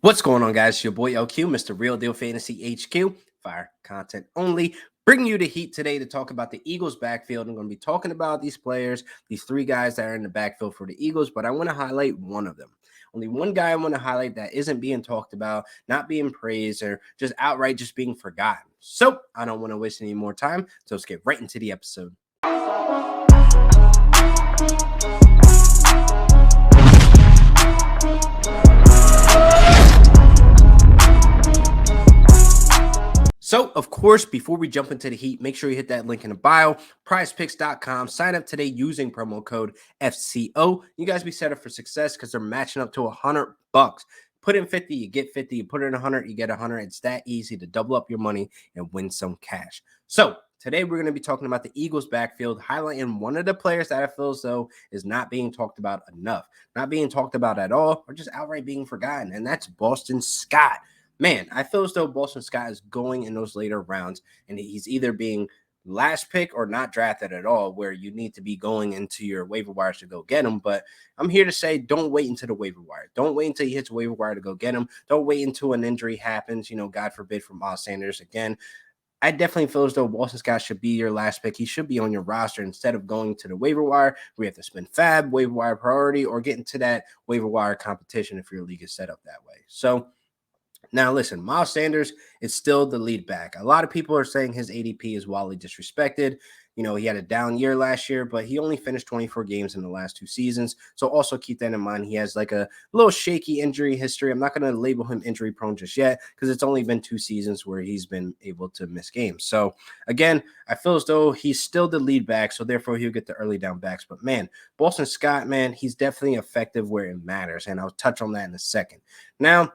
What's going on, guys? It's your boy LQ, Mr. Real Deal Fantasy HQ, fire content only. Bringing you the heat today to talk about the Eagles' backfield. I'm going to be talking about these players, these three guys that are in the backfield for the Eagles, but I want to highlight one of them. Only one guy I want to highlight that isn't being talked about, not being praised, or just outright just being forgotten. So I don't want to waste any more time, so let's get right into the episode. So, of course, before we jump into the heat, make sure you hit that link in the bio, prizepicks.com. Sign up today using promo code FCO. You guys be set up for success because they're matching up to $100. Put in 50, you get 50. You put in 100, you get 100. It's that easy to double up your money and win some cash. So, today we're going to be talking about the Eagles backfield, highlighting one of the players that I feel as though is not being talked about enough, not being talked about at all, or just outright being forgotten, and that's Boston Scott. Man, I feel as though Boston Scott is going in those later rounds, and he's either being last pick or not drafted at all, where you need to be going into your waiver wires to go get him. But I'm here to say, don't wait until the waiver wire. Don't wait until he hits waiver wire to go get him. Don't wait until an injury happens, God forbid, for Miles Sanders again. I definitely feel as though Boston Scott should be your last pick. He should be on your roster instead of going to the waiver wire where you have to spend fab, waiver wire priority, or get into that waiver wire competition if your league is set up that way. So, now, listen, Miles Sanders is still the lead back. A lot of people are saying his ADP is wildly disrespected. He had a down year last year, but he only finished 24 games in the last two seasons. So also keep that in mind. He has like a little shaky injury history. I'm not going to label him injury prone just yet because it's only been two seasons where he's been able to miss games. So again, I feel as though he's still the lead back. So therefore he'll get the early down backs. But man, Boston Scott, man, he's definitely effective where it matters. And I'll touch on that in a second. Now,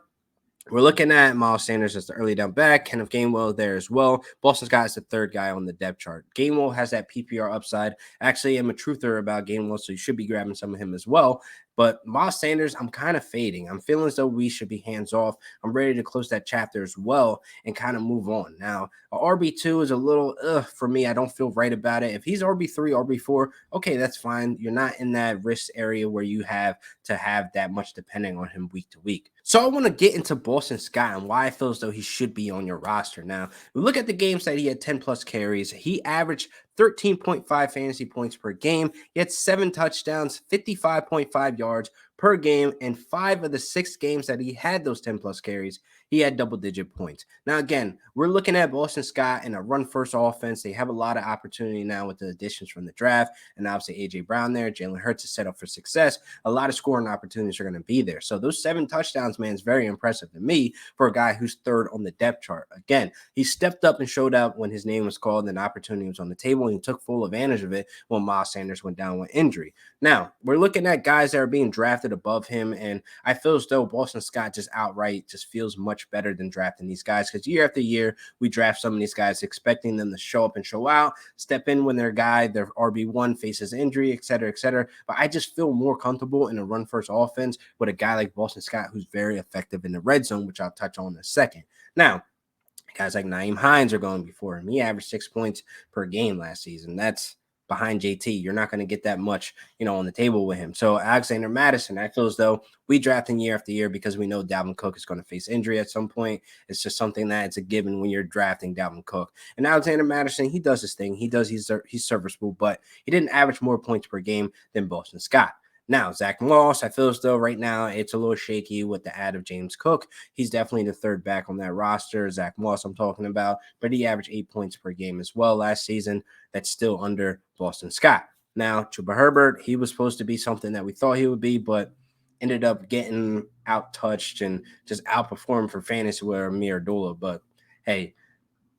we're looking at Miles Sanders as the early down back. Kenneth Gainwell there as well. Boston Scott is the third guy on the depth chart. Gainwell has that PPR upside. Actually, I'm a truther about Gainwell, so you should be grabbing some of him as well. But Miles Sanders, I'm kind of fading. I'm feeling as though we should be hands off. I'm ready to close that chapter as well and kind of move on. Now, a RB2 is a little for me. I don't feel right about it. If he's RB3, RB4, okay, that's fine. You're not in that risk area where you have to have that much depending on him week to week. So I want to get into Boston Scott and why I feel as though he should be on your roster. Now, we look at the games that he had 10 plus carries. He averaged 13.5 fantasy points per game. He had 7 touchdowns, 55.5 yards per game, and 5 of the 6 games that he had those 10 plus carries, he had double-digit points. Now, again, we're looking at Boston Scott in a run-first offense. They have a lot of opportunity now with the additions from the draft, and obviously A.J. Brown there. Jalen Hurts is set up for success. A lot of scoring opportunities are going to be there. So those 7 touchdowns, man, is very impressive to me for a guy who's third on the depth chart. Again, he stepped up and showed up when his name was called and the opportunity was on the table, and he took full advantage of it when Miles Sanders went down with injury. Now, we're looking at guys that are being drafted above him, and I feel as though Boston Scott just outright just feels much better than drafting these guys because year after year, we draft some of these guys expecting them to show up and show out, step in when their guy, their RB1 faces injury, et cetera, et cetera. But I just feel more comfortable in a run-first offense with a guy like Boston Scott who's very effective in the red zone, which I'll touch on in a second. Now, guys like Nyheim Hines are going before him. He averaged 6 points per game last season. That's behind JT. You're not going to get that much, on the table with him. So Alexander Madison, I feel as though we draft him year after year because we know Dalvin Cook is going to face injury at some point. It's just something that it's a given when you're drafting Dalvin Cook. And Alexander Madison, he does his thing. He's serviceable, but he didn't average more points per game than Boston Scott. Now, Zach Moss, I feel as though right now it's a little shaky with the add of James Cook. He's definitely the third back on that roster. Zach Moss, I'm talking about, but he averaged 8 points per game as well last season. That's still under Boston Scott. Now, Chuba Herbert, he was supposed to be something that we thought he would be, but ended up getting out-touched and just outperformed for fantasy with Amir Abdullah. But hey,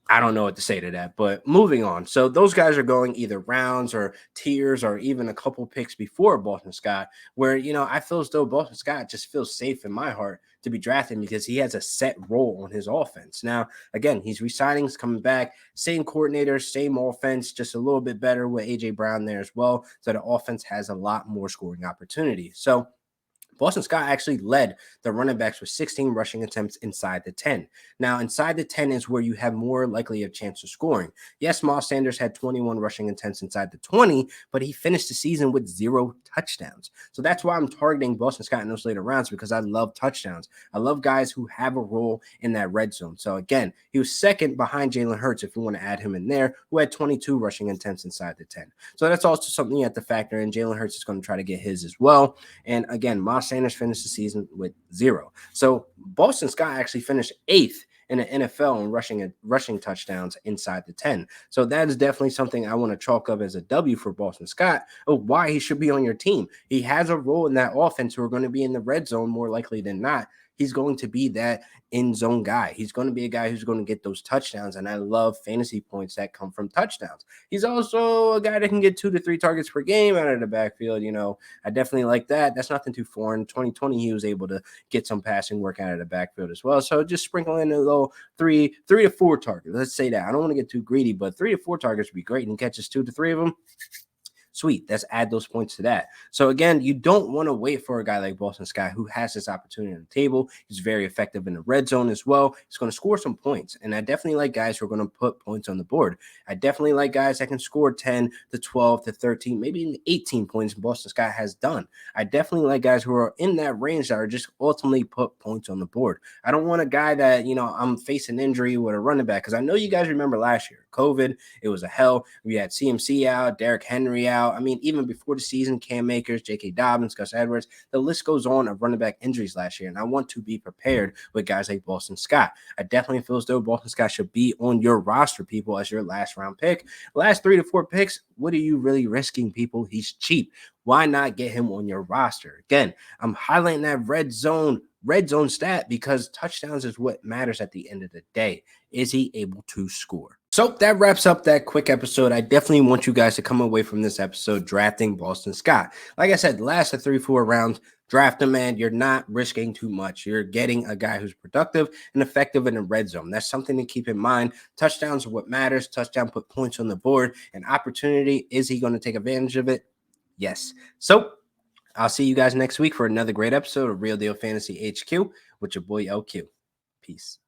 I don't know what to say to that, but moving on. So those guys are going either rounds or tiers or even a couple picks before Boston Scott, where, I feel as though Boston Scott just feels safe in my heart to be drafted because he has a set role on his offense. Now, again, he's resigning, he's coming back, same coordinator, same offense, just a little bit better with A.J. Brown there as well. So the offense has a lot more scoring opportunity. So Boston Scott actually led the running backs with 16 rushing attempts inside the 10. Now, inside the 10 is where you have more likely a chance of scoring. Yes, Miles Sanders had 21 rushing attempts inside the 20, but he finished the season with 0 touchdowns. So that's why I'm targeting Boston Scott in those later rounds, because I love touchdowns. I love guys who have a role in that red zone. So again, he was second behind Jalen Hurts, if you want to add him in there, who had 22 rushing attempts inside the 10. So that's also something you have to factor in. Jalen Hurts is going to try to get his as well. And again, Miles Sanders finished the season with 0. So Boston Scott actually finished 8th in the NFL in rushing touchdowns inside the 10. So that is definitely something I want to chalk up as a W for Boston Scott of why he should be on your team. He has a role in that offense who are going to be in the red zone more likely than not. He's going to be that end zone guy. He's going to be a guy who's going to get those touchdowns. And I love fantasy points that come from touchdowns. He's also a guy that can get 2 to 3 targets per game out of the backfield. You know, I definitely like that. That's nothing too foreign. 2020, he was able to get some passing work out of the backfield as well. So just sprinkle in a little three to 4 targets. Let's say that. I don't want to get too greedy, but 3 to 4 targets would be great. And he catches 2 to 3 of them. Sweet. Let's add those points to that. So again, you don't want to wait for a guy like Boston Scott who has this opportunity on the table. He's very effective in the red zone as well. He's going to score some points. And I definitely like guys who are going to put points on the board. I definitely like guys that can score 10 to 12 to 13, maybe even 18 points Boston Scott has done. I definitely like guys who are in that range that are just ultimately put points on the board. I don't want a guy that, I'm facing injury with a running back, because I know you guys remember last year, COVID, it was a hell. We had CMC out, Derrick Henry out. I mean, even before the season, Cam Akers, J.K. Dobbins, Gus Edwards, the list goes on of running back injuries last year. And I want to be prepared with guys like Boston Scott. I definitely feel as though Boston Scott should be on your roster, people, as your last round pick. Last 3 to 4 picks, what are you really risking, people? He's cheap. Why not get him on your roster? Again, I'm highlighting that red zone stat because touchdowns is what matters at the end of the day. Is he able to score? So that wraps up that quick episode. I definitely want you guys to come away from this episode drafting Boston Scott. Like I said, last 3-4 rounds, draft him, and you're not risking too much. You're getting a guy who's productive and effective in the red zone. That's something to keep in mind. Touchdowns are what matters. Touchdown put points on the board. An opportunity, is he going to take advantage of it? Yes. So I'll see you guys next week for another great episode of Real Deal Fantasy HQ with your boy LQ. Peace.